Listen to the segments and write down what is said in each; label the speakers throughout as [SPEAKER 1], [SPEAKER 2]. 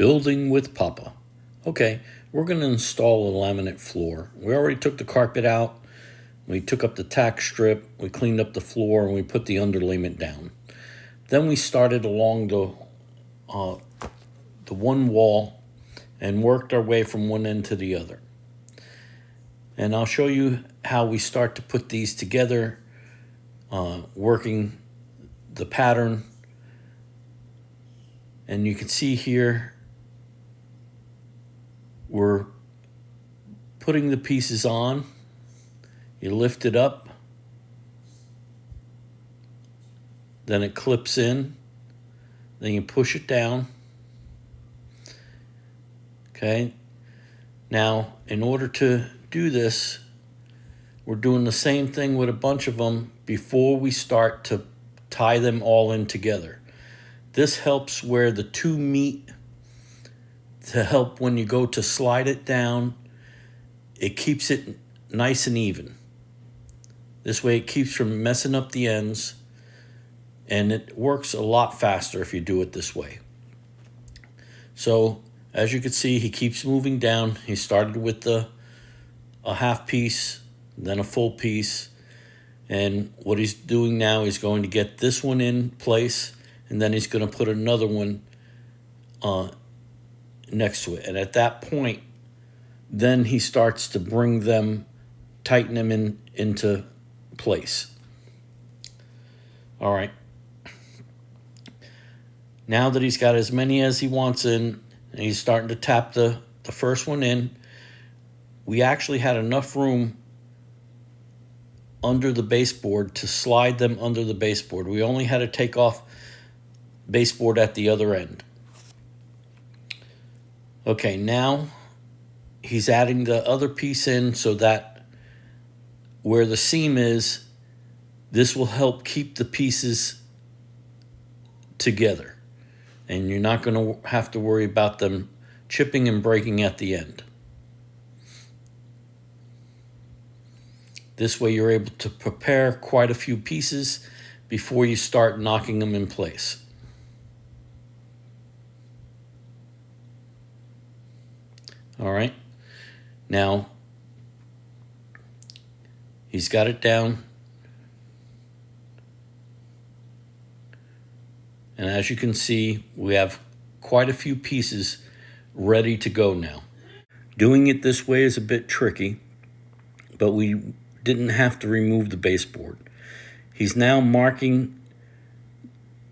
[SPEAKER 1] Building with Papa. Okay, we're going to install a laminate floor. We already took the carpet out. We took up the tack strip. We cleaned up the floor, and we put the underlayment down. Then we started along the one wall and worked our way from one end to the other. And I'll show you how we start to put these together, working the pattern. And you can see here, we're putting the pieces on. You lift it up, then it clips in, then you push it down. Okay, now in order to do this, we're doing the same thing with a bunch of them before we start to tie them all in together. This helps where the two meet, to help when you go to slide it down, it keeps it nice and even. This way it keeps from messing up the ends, and it works a lot faster if you do it this way. So as you can see, he keeps moving down. He started with a half piece, then a full piece, and what he's doing now is going to get this one in place, and then he's going to put another one next to it. And at that point, then he starts to bring them, tighten them into place. All right. Now that he's got as many as he wants in, and he's starting to tap the first one in, we actually had enough room under the baseboard to slide them under the baseboard. We only had to take off baseboard at the other end. Okay, now he's adding the other piece in so that where the seam is, this will help keep the pieces together. And you're not going to have to worry about them chipping and breaking at the end. This way you're able to prepare quite a few pieces before you start knocking them in place. All right, now he's got it down. And as you can see, we have quite a few pieces ready to go now. Doing it this way is a bit tricky, but we didn't have to remove the baseboard. He's now marking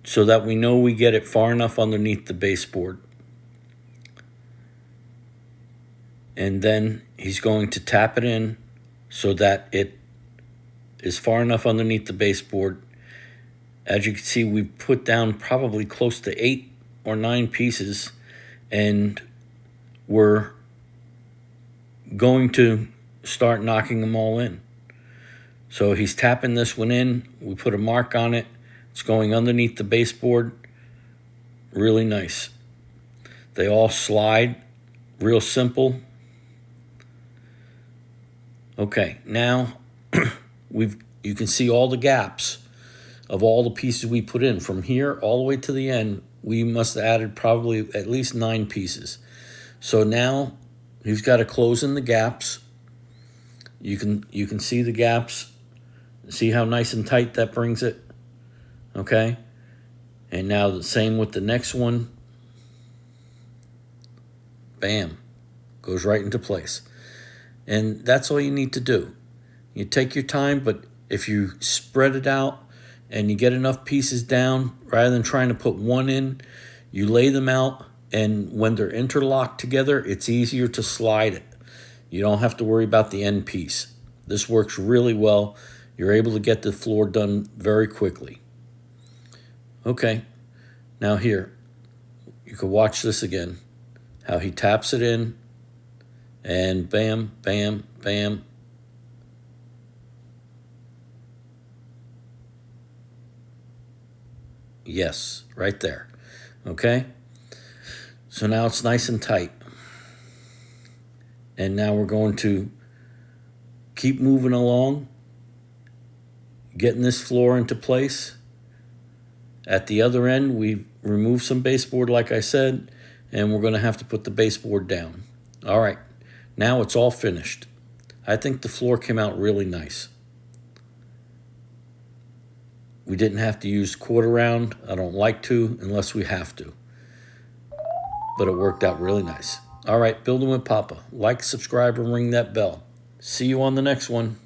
[SPEAKER 1] so that we know we get it far enough underneath the baseboard. And then he's going to tap it in so that it is far enough underneath the baseboard. As you can see, we've put down probably close to 8 or 9 pieces, and we're going to start knocking them all in. So he's tapping this one in. We put a mark on it. It's going underneath the baseboard. Really nice. They all slide. Real simple. Okay, now you can see all the gaps of all the pieces we put in. From here all the way to the end, we must have added probably at least 9 pieces. So now he's got to close in the gaps. You can see the gaps. See how nice and tight that brings it? Okay? And now the same with the next one. Bam. Goes right into place. And that's all you need to do. You take your time, but if you spread it out and you get enough pieces down, rather than trying to put one in, you lay them out, and when they're interlocked together, it's easier to slide it. You don't have to worry about the end piece. This works really well. You're able to get the floor done very quickly. Okay, now here, you can watch this again, how he taps it in, and bam, bam, bam. Yes, right there. Okay? So now it's nice and tight. And now we're going to keep moving along, getting this floor into place. At the other end, we remove some baseboard, like I said, and we're going to have to put the baseboard down. All right, now it's all finished. I think the floor came out really nice. We didn't have to use quarter round. I don't like to unless we have to. But it worked out really nice. All right, Building with Papa. Like, subscribe, and ring that bell. See you on the next one.